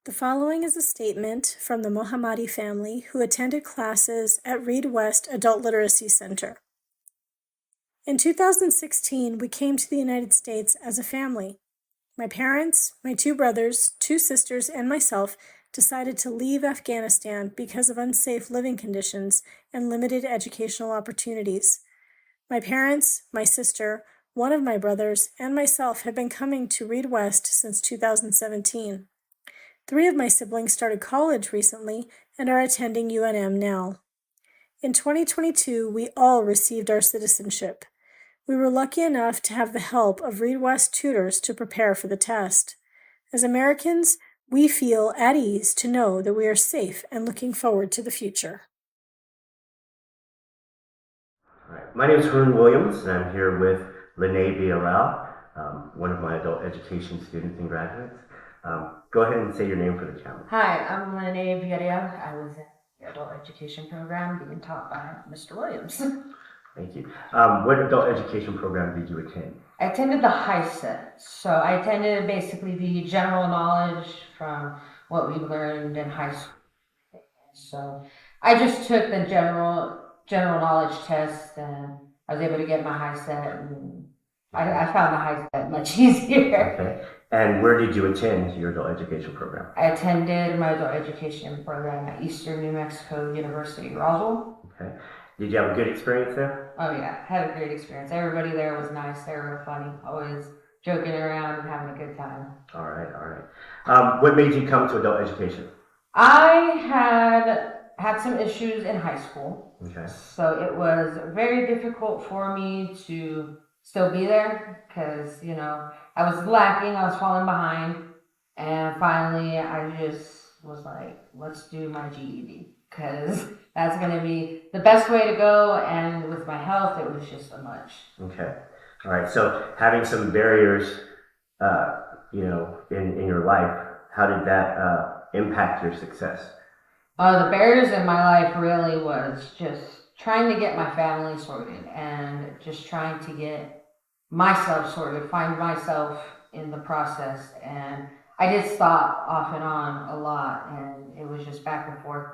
The following is a statement from the Mohammadi family who attended classes at Reed West Adult Literacy Center. In 2016, we came to the United States as a family. My parents, my 2 brothers, 2 sisters, and myself decided to leave Afghanistan because of unsafe living conditions and limited educational opportunities. My parents, my sister, one of my brothers, and myself have been coming to Reed West since 2017. 3 of my siblings started college recently and are attending UNM now. In 2022, we all received our citizenship. We were lucky enough to have the help of Reed West tutors to prepare for the test. As Americans, we feel at ease to know that we are safe and looking forward to the future. All right. My name is Harun Williams, and I'm here with NMAEA, one of my adult education students and graduates. Go ahead and say your name for the channel. Hi, I'm NMAEA. I was in the adult education program being taught by Mr. Williams. Thank you. What adult education program did you attend? I attended the high set. So I attended basically the general knowledge from what we learned in high school. So I just took the general knowledge test, and I was able to get my high set, and I found the high set much easier. Okay. And where did you attend your adult education program? I attended my adult education program at Eastern New Mexico University, Roswell. Okay. Did you have a good experience there? Oh yeah, had a great experience. Everybody there was nice. They were funny, always joking around and having a good time. All right. What made you come to adult education? I had some issues in high school. Okay. So it was very difficult for me to still be there because, I was lacking, I was falling behind. And finally, I just was like, let's do my GED because that's going to be the best way to go. And with my health, it was just a much. Okay. All right. So having some barriers, in your life, how did that impact your success? The barriers in my life really was just trying to get my family sorted and just trying to get myself sorted, find myself in the process. And I did stop off and on a lot, and it was just back and forth,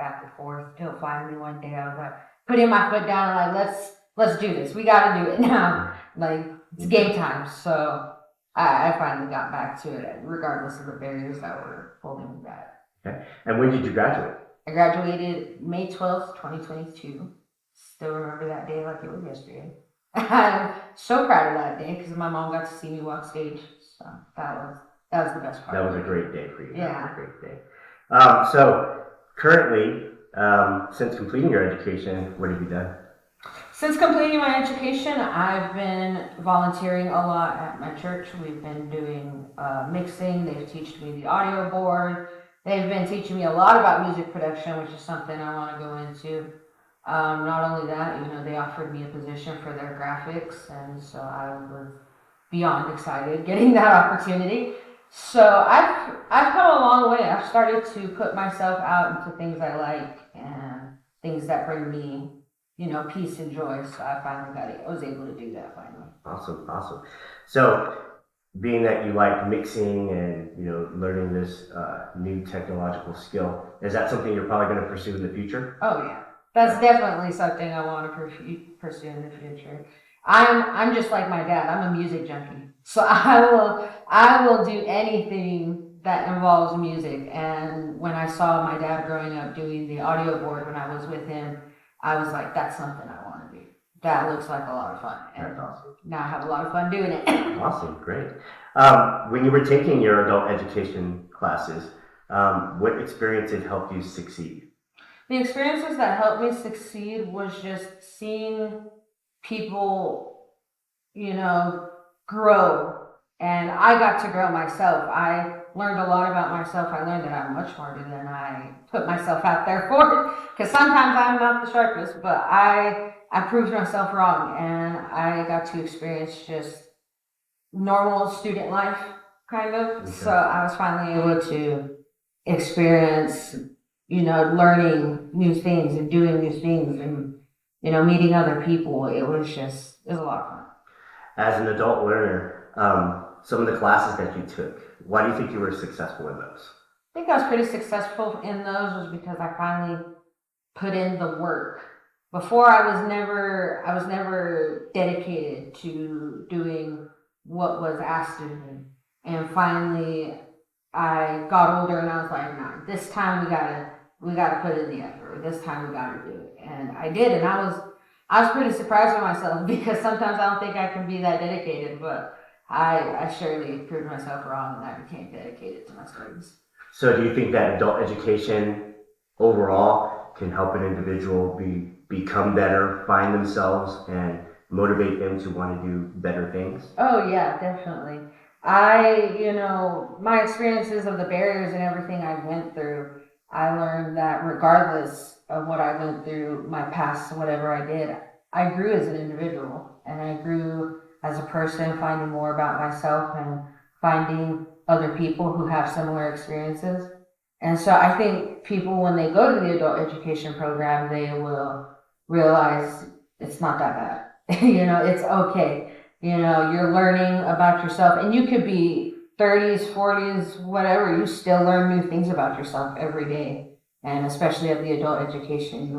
till finally one day I was like, putting my foot down and like, let's do this. We got to do it now. Like, it's game time. So I finally got back to it, regardless of the barriers that were holding me back. Okay. And when did you graduate? I graduated May 12th, 2022. Still remember that day like it was yesterday. I'm so proud of that day because my mom got to see me walk stage. So that was the best part. That was a great day for you. Yeah. That was a great day. So currently, since completing your education, what have you done? Since completing my education, I've been volunteering a lot at my church. We've been doing mixing. They've taught me the audio board. They've been teaching me a lot about music production, which is something I want to go into. Not only that, they offered me a position for their graphics, and so I was beyond excited getting that opportunity. So I've come a long way. I've started to put myself out into things I like and things that bring me, peace and joy. So I was able to do that finally. Awesome. So being that you like mixing and learning this new technological skill, is that something you're probably going to pursue in the future? Oh yeah, that's definitely something I want to pursue in the future. I'm just like my dad. I'm a music junkie, so I will do anything that involves music. And when I saw my dad growing up doing the audio board when I was with him, I was like, that's something I want to do. That looks like a lot of fun. And that's awesome. Now I have a lot of fun doing it. Awesome, great. When you were taking your adult education classes, what experiences helped you succeed? The experiences that helped me succeed was just seeing people, grow. And I got to grow myself. I learned a lot about myself. I learned that I'm much smarter than I put myself out there for. Because sometimes I'm not the sharpest, but I proved myself wrong. And I got to experience just normal student life, kind of. Okay. So I was finally able to experience learning new things and doing new things and, meeting other people. It was a lot of fun. As an adult learner, some of the classes that you took, why do you think you were successful in those? I think I was pretty successful in those was because I finally put in the work. Before I was never dedicated to doing what was asked of me. And finally I got older and I was like, nah, this time we gotta put in the effort. This time we gotta do it. And I did, and I was pretty surprised with myself because sometimes I don't think I can be that dedicated, but I surely proved myself wrong and I became dedicated to my studies. So do you think that adult education overall can help an individual become better, find themselves, and motivate them to want to do better things? Oh yeah, definitely. My experiences of the barriers and everything I went through, I learned that regardless of what I went through, my past, whatever I did, I grew as an individual and I grew as a person, finding more about myself and finding other people who have similar experiences. And so I think people, when they go to the adult education program, they will realize it's not that bad. It's okay. You're learning about yourself, and you could be 30s, 40s, whatever, you still learn new things about yourself every day. And especially at the adult education,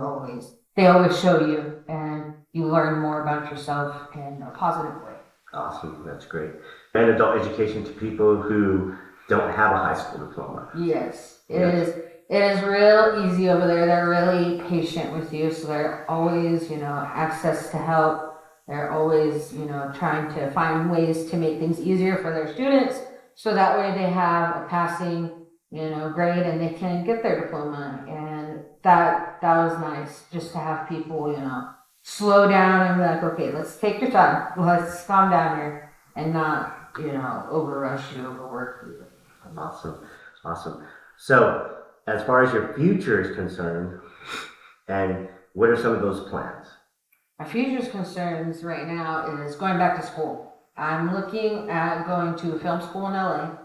they always show you, and you learn more about yourself in a positive way. Awesome, that's great. And adult education to people who don't have a high school diploma. Yes, it is. It is real easy over there. They're really patient with you, so they're always, access to help. They're always, trying to find ways to make things easier for their students, so that way they have a passing, grade and they can get their diploma. And that was nice, just to have people, slow down and be like, okay, let's take your time. Let's calm down here and not, overrush you, overwork you. Awesome, awesome. So, as far as your future is concerned, and what are some of those plans? My future's concerns right now is going back to school. I'm looking at going to film school in LA.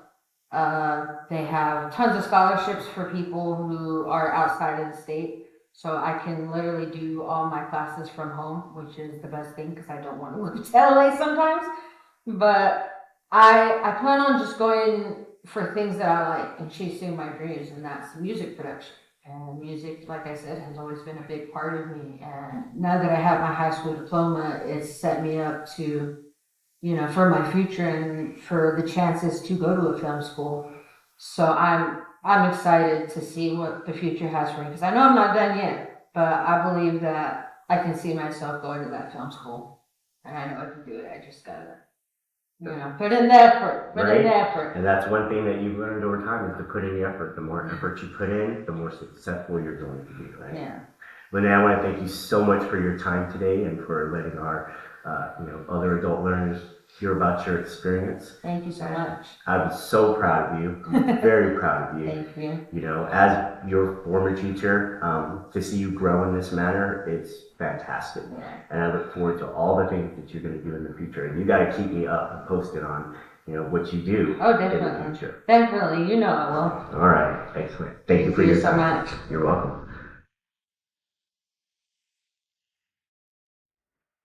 They have tons of scholarships for people who are outside of the state. So I can literally do all my classes from home, which is the best thing because I don't want to move to LA sometimes. But I plan on just going for things that I like and chasing my dreams, and that's music production. And music, like I said, has always been a big part of me. And now that I have my high school diploma, it's set me up to, for my future and for the chances to go to a film school. So I'm excited to see what the future has for me because I know I'm not done yet, but I believe that I can see myself going to that film school, and I know I can do it. I just gotta, put in the effort. Put in the effort. And that's one thing that you've learned over time is to put in the effort. The more effort you put in, the more successful you're going to be, right? Yeah. Lynette, I want to thank you so much for your time today and for letting our, other adult learners hear about your experience. Thank you so much. I'm so proud of you. I'm very proud of you. Thank you. As your former teacher, to see you grow in this manner, it's fantastic. Yeah. And I look forward to all the things that you're going to do in the future. And you got to keep me up and posted on, what you do definitely. in the future. Definitely. I will. All right. Excellent. Thank you for your time. So much. You're welcome.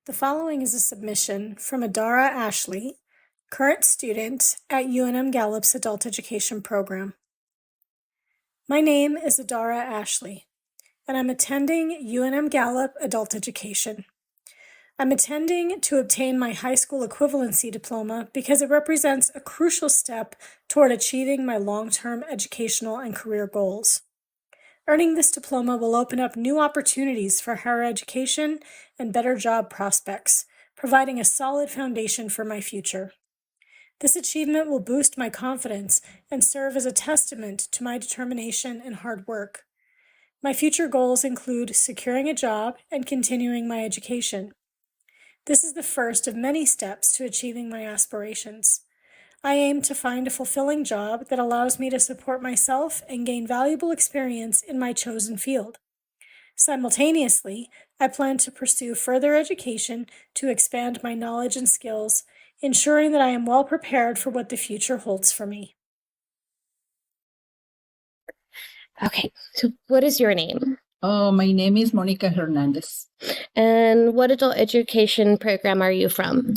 The following is a submission from Adara Ashley, current student at UNM Gallup's Adult Education Program. My name is Adara Ashley, and I'm attending UNM Gallup Adult Education. I'm attending to obtain my high school equivalency diploma because it represents a crucial step toward achieving my long-term educational and career goals. Earning this diploma will open up new opportunities for higher education and better job prospects, providing a solid foundation for my future. This achievement will boost my confidence and serve as a testament to my determination and hard work. My future goals include securing a job and continuing my education. This is the first of many steps to achieving my aspirations. I aim to find a fulfilling job that allows me to support myself and gain valuable experience in my chosen field. Simultaneously, I plan to pursue further education to expand my knowledge and skills, ensuring that I am well prepared for what the future holds for me. Okay, so what is your name? Oh, my name is Monica Hernandez. And what adult education program are you from?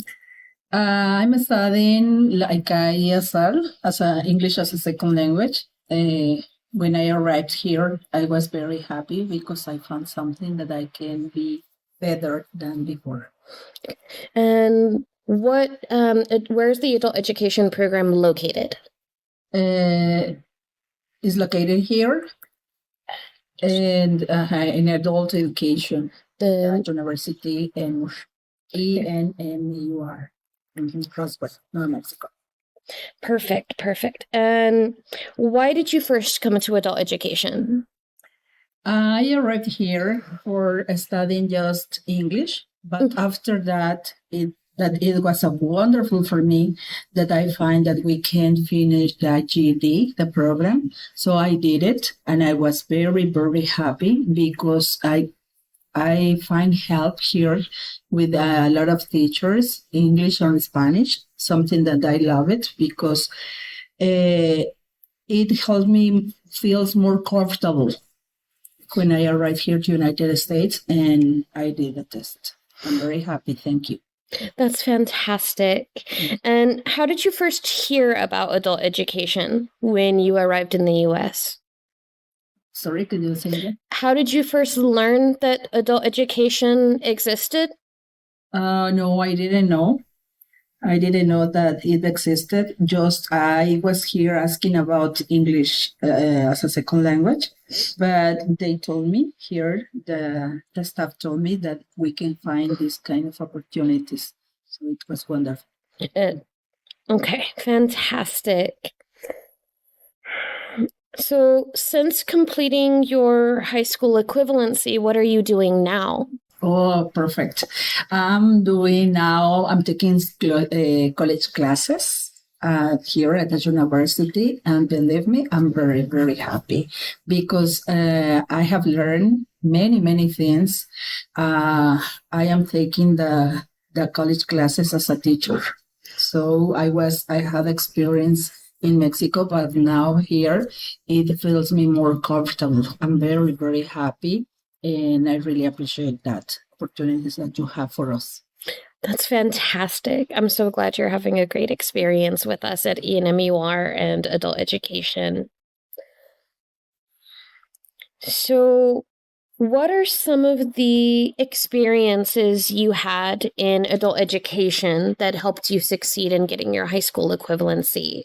I'm studying like ESL as a English as a second language. When I arrived here, I was very happy because I found something that I can be better than before. And where's the adult education program located? Is located here and in adult education at University and ENMAEA in Roswell, New Mexico. Perfect. And why did you first come to adult education? I arrived here for studying just English, but after that, it was a wonderful for me that I find that we can finish the GED, the program. So I did it, and I was very, very happy because I find help here with a lot of teachers, English and Spanish, something that I love it because it helps me feels more comfortable when I arrived here to United States and I did the test. I'm very happy. Thank you. That's fantastic. And how did you first hear about adult education when you arrived in the U.S.? Sorry, could you say that? How did you first learn that adult education existed? No, I didn't know. I didn't know that it existed. Just I was here asking about English as a second language, but they told me here, the staff told me that we can find this kind of opportunities. So it was wonderful. Okay, fantastic. So since completing your high school equivalency, what are you doing now? Oh, perfect. I'm taking college classes here at the university. And believe me, I'm very, very happy because I have learned many, many things. I am taking the college classes as a teacher. So I had experience in Mexico, but now here it feels me more comfortable. I'm very, very happy. And I really appreciate that opportunities that you have for us. That's fantastic. I'm so glad you're having a great experience with us at ENMAEA and adult education. So what are some of the experiences you had in adult education that helped you succeed in getting your high school equivalency?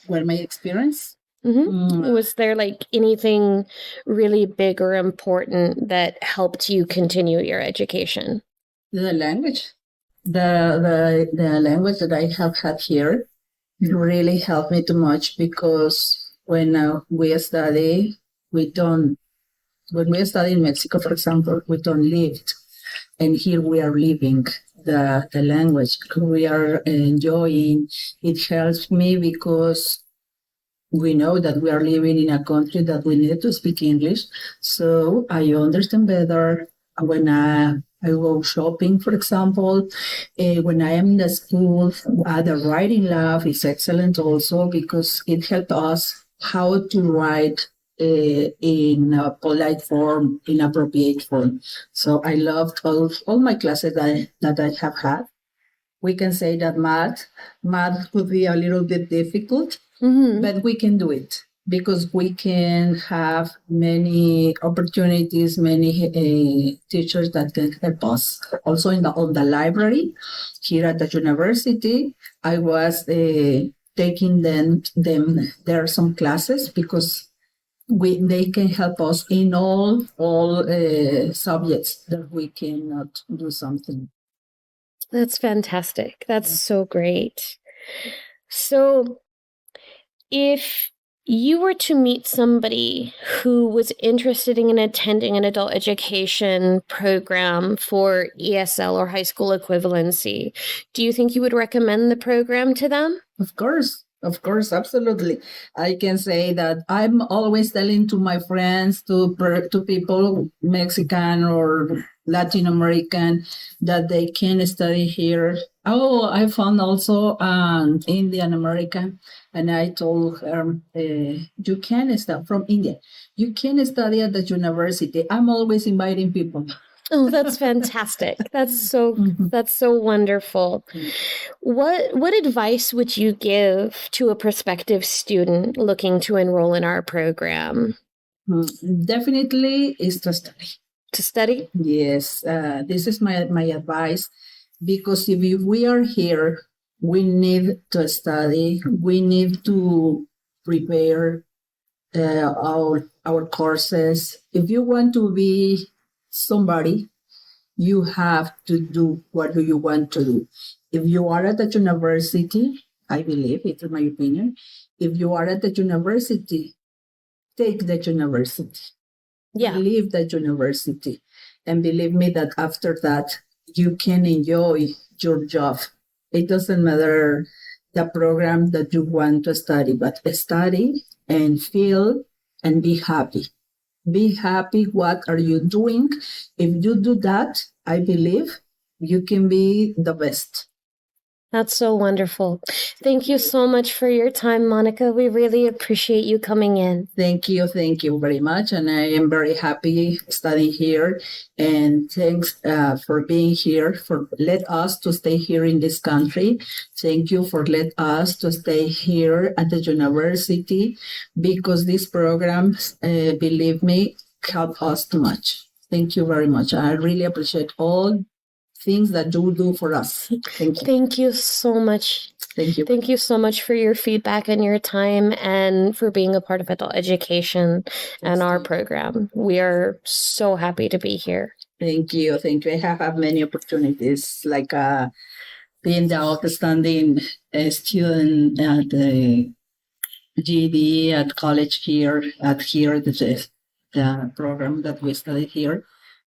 Well, my experience? Was there like anything really big or important that helped you continue your education? The language. The language that I have had here really helped me too much because when we study in Mexico, for example, we don't live. And here we are living the language. We are enjoying. It helps me because we know that we are living in a country that we need to speak English. So I understand better when I go shopping, for example. When I am in the school, the writing lab is excellent also because it helps us how to write in a polite form, in appropriate form. So I loved all my classes that I have had. We can say that math could be a little bit difficult, but we can do it because we can have many opportunities, many teachers that can help us. Also on the library here at the university, I was taking them there are some classes because they can help us in all subjects that we cannot do something. That's fantastic. That's so great. So if you were to meet somebody who was interested in attending an adult education program for ESL or high school equivalency, do you think you would recommend the program to them? Of course. Of course, absolutely. I can say that I'm always telling to my friends, to people, Mexican or Latin American, that they can study here. Oh, I found also an Indian American, and I told her, you can study from India. You can study at the university. I'm always inviting people. Oh, that's fantastic. That's so wonderful. What advice would you give to a prospective student looking to enroll in our program? Definitely is to study. To study? Yes, this is my advice, because if we are here, we need to study. We need to prepare our courses. If you want to be somebody, you have to do what do you want to do. If you are at the university, I believe, it's my opinion, if you are at the university, take the university. Yeah. Leave the university. And believe me that after that, you can enjoy your job. It doesn't matter the program that you want to study, but study and feel and be happy. Be happy. What are you doing? If you do that, I believe you can be the best. That's so wonderful. Thank you so much for your time, Monica. We really appreciate you coming in. Thank you very much. And I am very happy studying here. And thanks for being here, for let us to stay here in this country. Thank you for let us to stay here at the university, because these programs, believe me, help us too much. Thank you very much. I really appreciate all things that you do for us. Thank you. Thank you so much. Thank you. Thank you so much for your feedback and your time, and for being a part of adult education and our program. We are so happy to be here. Thank you. Thank you. I have had many opportunities, like being the outstanding student at the GED at college here, the program that we studied here.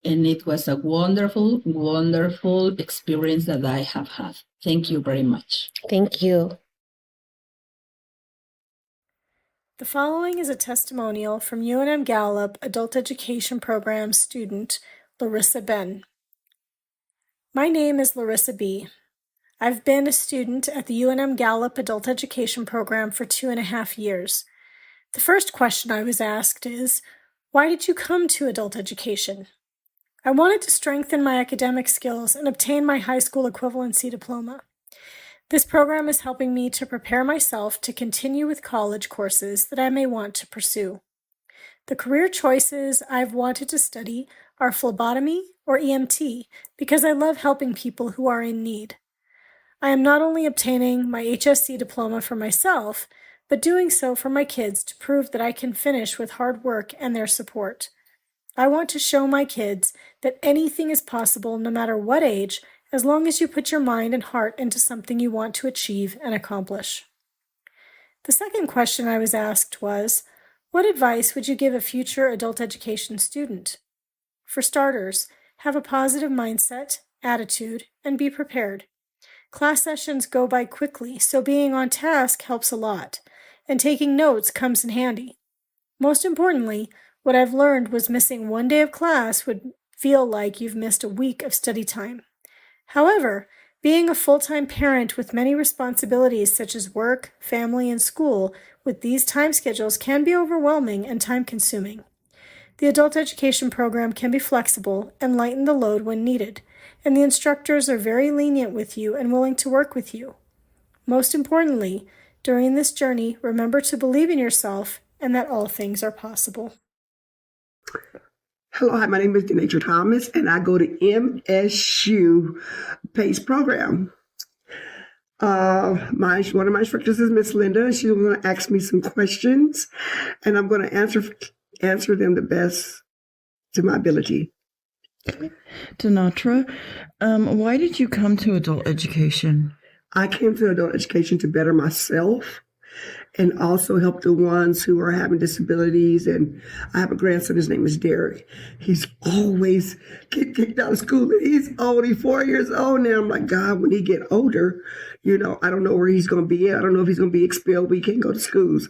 And it was a wonderful, wonderful experience that I have had. Thank you very much. Thank you. The following is a testimonial from UNM Gallup Adult Education Program student Larissa Ben. My name is Larissa B. I've been a student at the UNM Gallup Adult Education Program for 2.5 years. The first question I was asked is, why did you come to adult education? I wanted to strengthen my academic skills and obtain my high school equivalency diploma. This program is helping me to prepare myself to continue with college courses that I may want to pursue. The career choices I've wanted to study are phlebotomy or EMT because I love helping people who are in need. I am not only obtaining my HSC diploma for myself, but doing so for my kids to prove that I can finish with hard work and their support. I want to show my kids that anything is possible no matter what age, as long as you put your mind and heart into something you want to achieve and accomplish. The second question I was asked was, what advice would you give a future adult education student? For starters, have a positive mindset, attitude, and be prepared. Class sessions go by quickly, so being on task helps a lot, and taking notes comes in handy. Most importantly, what I've learned was missing one day of class would feel like you've missed a week of study time. However, being a full-time parent with many responsibilities such as work, family, and school with these time schedules can be overwhelming and time-consuming. The adult education program can be flexible and lighten the load when needed, and the instructors are very lenient with you and willing to work with you. Most importantly, during this journey, remember to believe in yourself and that all things are possible. Hello, hi, my name is Denature Thomas, and I go to MSU PACE program. One of my instructors is Miss Linda. She's going to ask me some questions, and I'm going to answer them the best to my ability. Denature, why did you come to adult education? I came to adult education to better myself and also help the ones who are having disabilities. And I have a grandson, his name is Derek. He's always get kicked out of school, and he's only 4 years old now. I'm like, God, when he get older, I don't know where he's going to be at. I don't know if he's going to be expelled. We can't go to schools.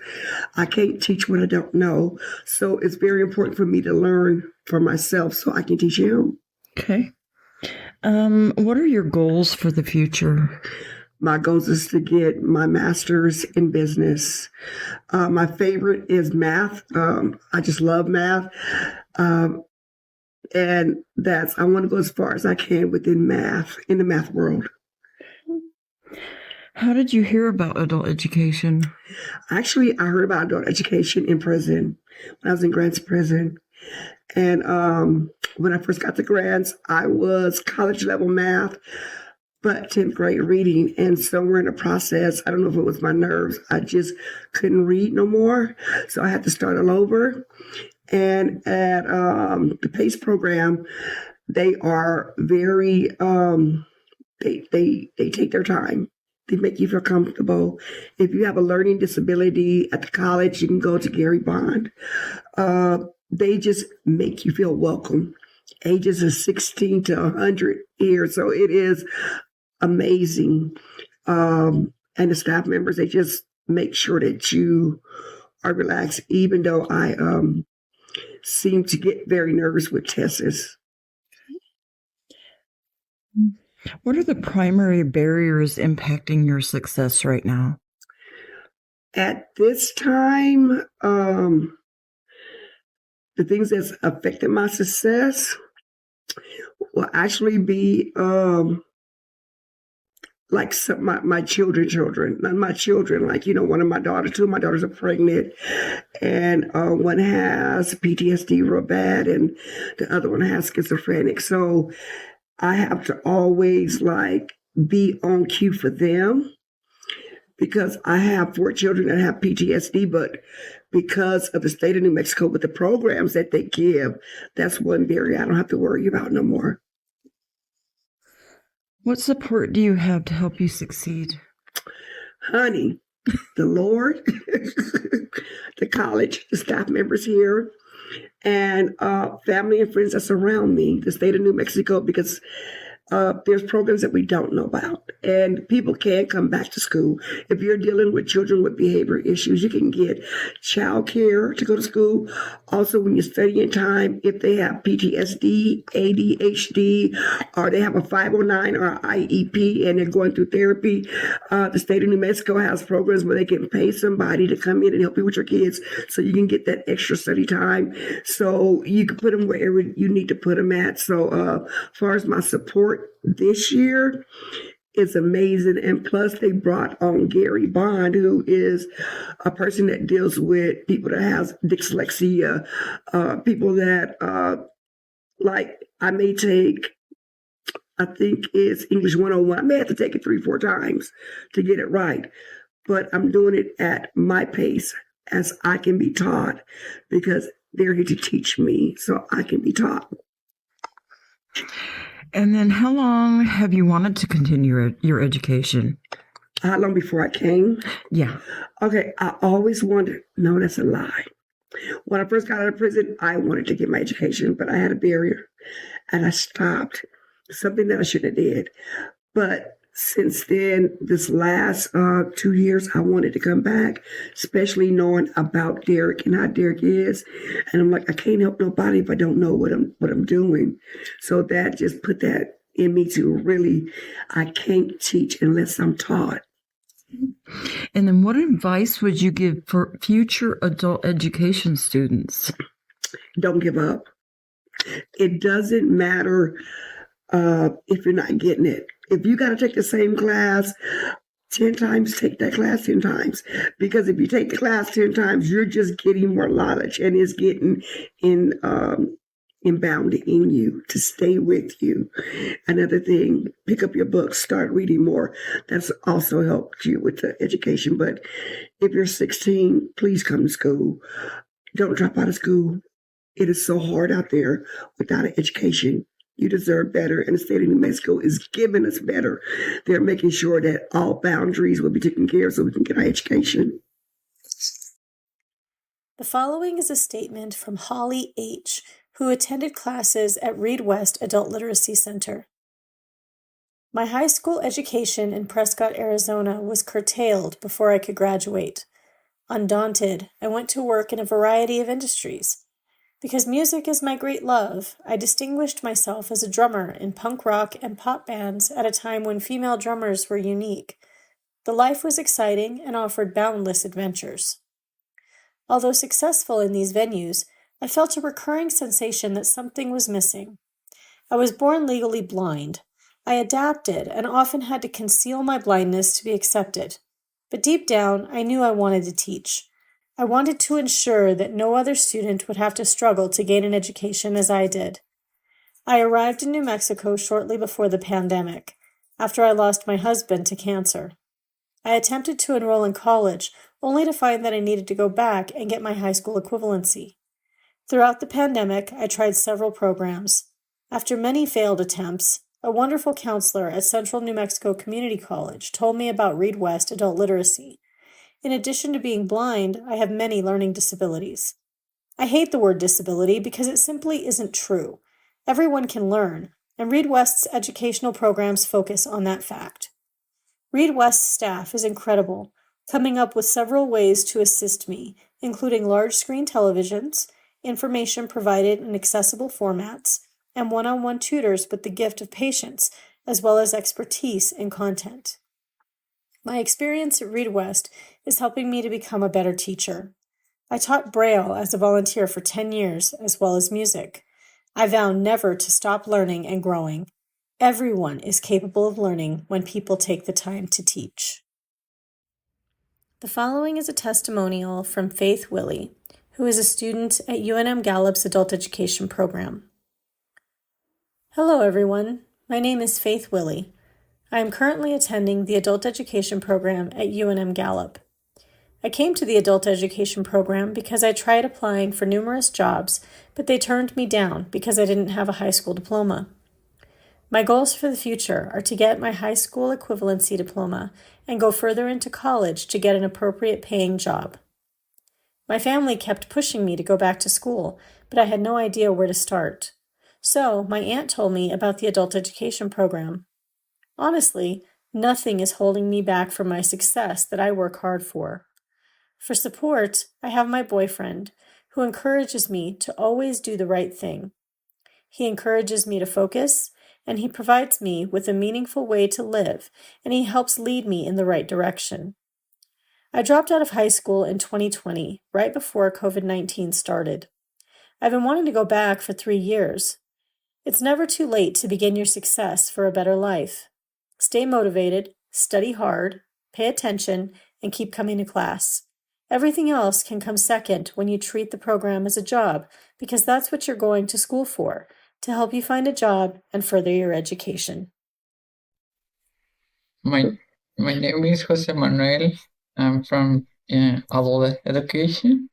I can't teach what I don't know. So it's very important for me to learn for myself so I can teach him. Okay. What are your goals for the future? My goals is to get my master's in business. My favorite is math. I just love math. And I want to go as far as I can within math, in the math world. How did you hear about adult education? Actually, I heard about adult education in prison, when I was in Grants Prison. And when I first got to Grants, I was college level math, but 10th grade reading. And somewhere in the process, I don't know if it was my nerves, I just couldn't read no more. So I had to start all over. And at the PACE program, they are very, they take their time. They make you feel comfortable. If you have a learning disability at the college, you can go to Gary Bond. They just make you feel welcome. Ages of 16 to 100 years. So it is amazing. And the staff members, they just make sure that you are relaxed, even though I seem to get very nervous with tests. What are the primary barriers impacting your success right now? At this time, the things that's affected my success will actually be like my children, not my children, like, one of my daughters, two of my daughters are pregnant, and one has PTSD real bad, and the other one has schizophrenic. So I have to always be on cue for them, because I have 4 children that have PTSD, but because of the state of New Mexico with the programs that they give, that's one barrier I don't have to worry about no more. What support do you have to help you succeed? Honey, the Lord, the college, the staff members here, and family and friends that surround me, the state of New Mexico, because there's programs that we don't know about, and people can come back to school. If you're dealing with children with behavior issues, you can get child care to go to school. Also, when you're studying time, if they have PTSD, ADHD, or they have a 509 or IEP and they're going through therapy, the state of New Mexico has programs where they can pay somebody to come in and help you with your kids so you can get that extra study time. So you can put them wherever you need to put them at. So as far as my support this year is amazing. And plus they brought on Gary Bond, who is a person that deals with people that has dyslexia, people that I may take, I think it's English 101. I may have to take it 3-4 times to get it right, but I'm doing it at my pace as I can be taught, because they're here to teach me so I can be taught. And then how long have you wanted to continue your education? How long before I came? Yeah. Okay, I always wanted, no, that's a lie. When I first got out of prison, I wanted to get my education, but I had a barrier and I stopped, something that I shouldn't have did. But since then, this last 2 years, I wanted to come back, especially knowing about Derek and how Derek is. And I'm like, I can't help nobody if I don't know what I'm doing. So that just put that in me to really, I can't teach unless I'm taught. And then what advice would you give for future adult education students? Don't give up. It doesn't matter if you're not getting it. If you got to take the same class 10 times, take that class 10 times. Because if you take the class 10 times, you're just getting more knowledge, and it's getting inbound in you to stay with you. Another thing, pick up your books, start reading more. That's also helped you with the education. But if you're 16, please come to school. Don't drop out of school. It is so hard out there without an education. You deserve better, and the state of New Mexico is giving us better. They're making sure that all boundaries will be taken care of so we can get our education. The following is a statement from Holly H., who attended classes at Reed West Adult Literacy Center. My high school education in Prescott, Arizona was curtailed before I could graduate. Undaunted, I went to work in a variety of industries. Because music is my great love, I distinguished myself as a drummer in punk rock and pop bands at a time when female drummers were unique. The life was exciting and offered boundless adventures. Although successful in these venues, I felt a recurring sensation that something was missing. I was born legally blind. I adapted and often had to conceal my blindness to be accepted. But deep down, I knew I wanted to teach. I wanted to ensure that no other student would have to struggle to gain an education as I did. I arrived in New Mexico shortly before the pandemic, after I lost my husband to cancer. I attempted to enroll in college, only to find that I needed to go back and get my high school equivalency. Throughout the pandemic, I tried several programs. After many failed attempts, a wonderful counselor at Central New Mexico Community College told me about Reed West Adult Literacy. In addition to being blind, I have many learning disabilities. I hate the word disability because it simply isn't true. Everyone can learn, and Reed West's educational programs focus on that fact. Reed West's staff is incredible, coming up with several ways to assist me, including large screen televisions, information provided in accessible formats, and one-on-one tutors with the gift of patience, as well as expertise in content. My experience at Reed West is helping me to become a better teacher. I taught Braille as a volunteer for 10 years, as well as music. I vow never to stop learning and growing. Everyone is capable of learning when people take the time to teach. The following is a testimonial from Faith Willie, who is a student at UNM Gallup's Adult Education Program. Hello, everyone. My name is Faith Willie. I am currently attending the Adult Education Program at UNM Gallup. I came to the Adult Education Program because I tried applying for numerous jobs, but they turned me down because I didn't have a high school diploma. My goals for the future are to get my high school equivalency diploma and go further into college to get an appropriate paying job. My family kept pushing me to go back to school, but I had no idea where to start. So my aunt told me about the Adult Education Program. Honestly, nothing is holding me back from my success that I work hard for. For support, I have my boyfriend, who encourages me to always do the right thing. He encourages me to focus, and he provides me with a meaningful way to live, and he helps lead me in the right direction. I dropped out of high school in 2020, right before COVID-19 started. I've been wanting to go back for 3 years. It's never too late to begin your success for a better life. Stay motivated, study hard, pay attention, and keep coming to class. Everything else can come second when you treat the program as a job, because that's what you're going to school for, to help you find a job and further your education. My name is Jose Manuel. I'm from adult education,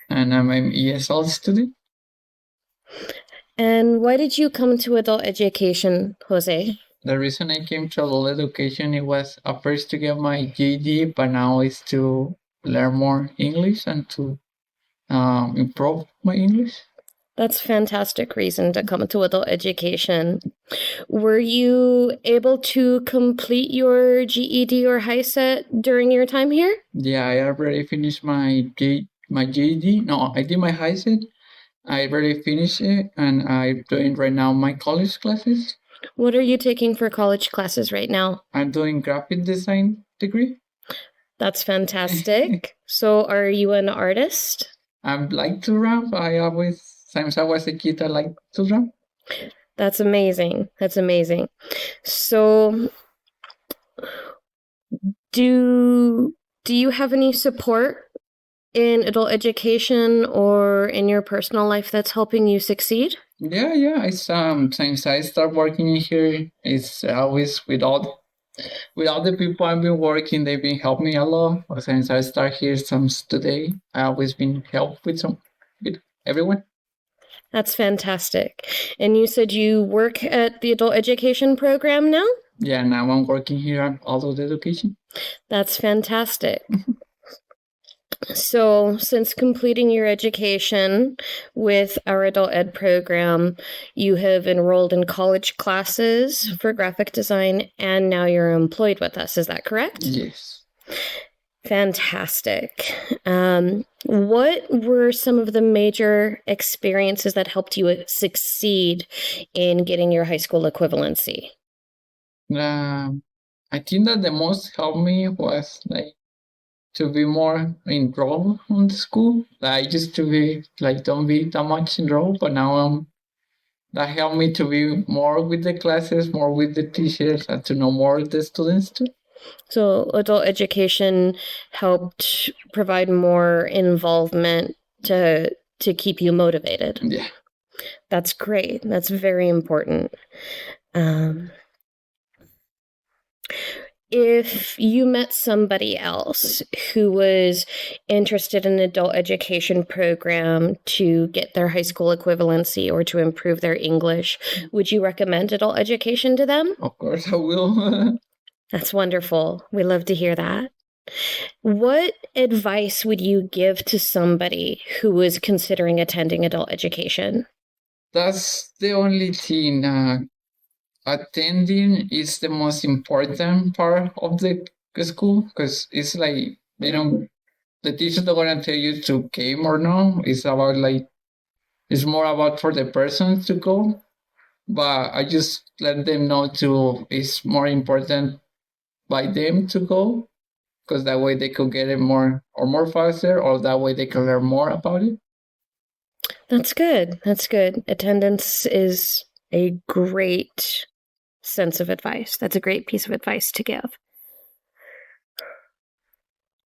and I'm an ESL student. And why did you come to adult education, Jose? The reason I came to adult education, it was at first to get my GED, but now it's to learn more English and to improve my English. That's a fantastic reason to come to adult education. Were you able to complete your GED or HiSET during your time here? Yeah, I already finished my GED. No, I did my HiSET. I already finished it, and I'm doing right now my college classes. What are you taking for college classes right now? I'm doing graphic design degree. That's fantastic. So are you an artist? I like to rap. Since I was a kid, I like to rap. That's amazing. That's amazing. So do you have any support in adult education or in your personal life that's helping you succeed? Yeah. It's since I start working here, it's always with all the people I've been working, they've been helping me a lot. Since I start here since today, I always been helped with everyone. That's fantastic. And you said you work at the adult education program now? Yeah, now I'm working here at adult education. That's fantastic. So, since completing your education with our adult ed program, you have enrolled in college classes for graphic design, and now you're employed with us. Is that correct? Yes. Fantastic. What were some of the major experiences that helped you succeed in getting your high school equivalency? I think that the most helped me was like to be more enrolled on the school. I used to be like don't be that much enrolled, but now that helped me to be more with the classes, more with the teachers, and to know more of the students too. So adult education helped provide more involvement to keep you motivated. Yeah. That's great. That's very important. If you met somebody else who was interested in an adult education program to get their high school equivalency or to improve their English, would you recommend adult education to them? Of course I will. That's wonderful. We love to hear that. What advice would you give to somebody who was considering attending adult education? That's the only thing. Attending is the most important part of the school because it's like the teachers don't gonna tell you to game or no. It's about it's more about for the person to go. But I just let them know it's more important by them to go because that way they could get it more faster, or that way they can learn more about it. That's good. That's good. Attendance is a great sense of advice. That's a great piece of advice to give.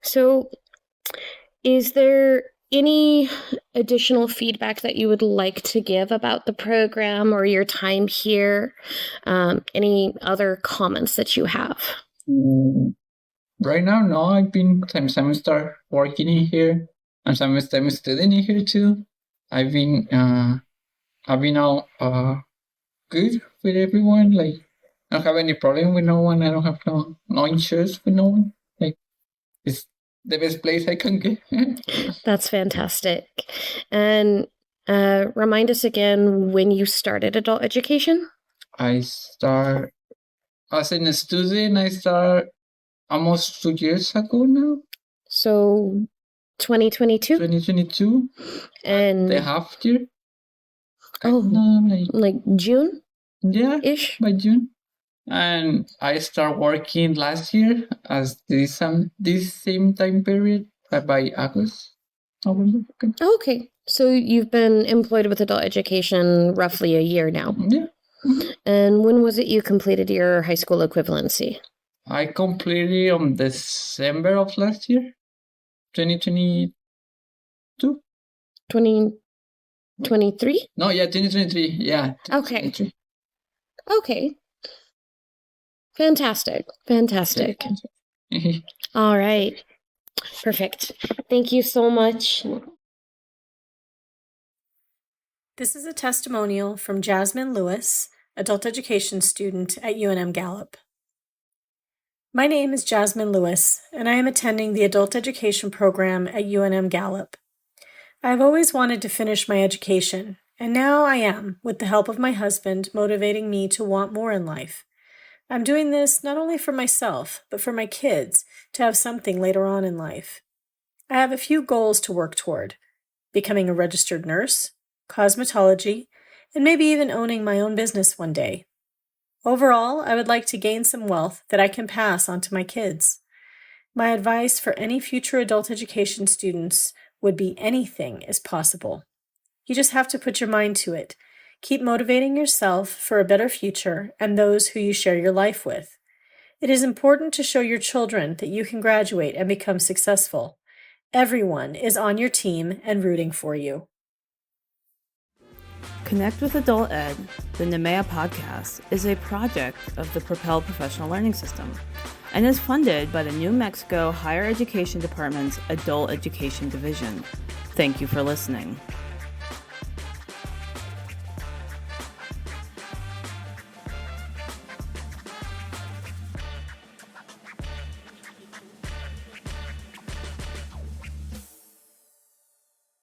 So, is there any additional feedback that you would like to give about the program or your time here? Any other comments that you have? Right now, no. I've been some semester working in here, and some semester studying in here too. I've been out good with everyone. Like, I don't have any problem with no one. I don't have no issues with no one. Like, it's the best place I can get. That's fantastic. And remind us again when you started adult education? As a student, I start almost 2 years ago now. So 2022? 2022. And the half year. Like June? Yeah, ish by June. And I start working last year as this same time period by August. Okay. So you've been employed with adult education roughly a year now. Yeah. And when was it you completed your high school equivalency? I completed on December of last year, 2022. 2023? No, yeah, 2023. Yeah. 2023. Okay. Fantastic. All right. Perfect. Thank you so much. This is a testimonial from Jasmine Lewis, adult education student at UNM Gallup. My name is Jasmine Lewis, and I am attending the adult education program at UNM Gallup. I've always wanted to finish my education, and now I am, with the help of my husband, motivating me to want more in life. I'm doing this not only for myself, but for my kids to have something later on in life. I have a few goals to work toward: becoming a registered nurse, cosmetology, and maybe even owning my own business one day. Overall, I would like to gain some wealth that I can pass on to my kids. My advice for any future adult education students would be anything is possible. You just have to put your mind to it. Keep motivating yourself for a better future and those who you share your life with. It is important to show your children that you can graduate and become successful. Everyone is on your team and rooting for you. Connect with Adult Ed, the NMAEA podcast, is a project of the Propel Professional Learning System and is funded by the New Mexico Higher Education Department's Adult Education Division. Thank you for listening.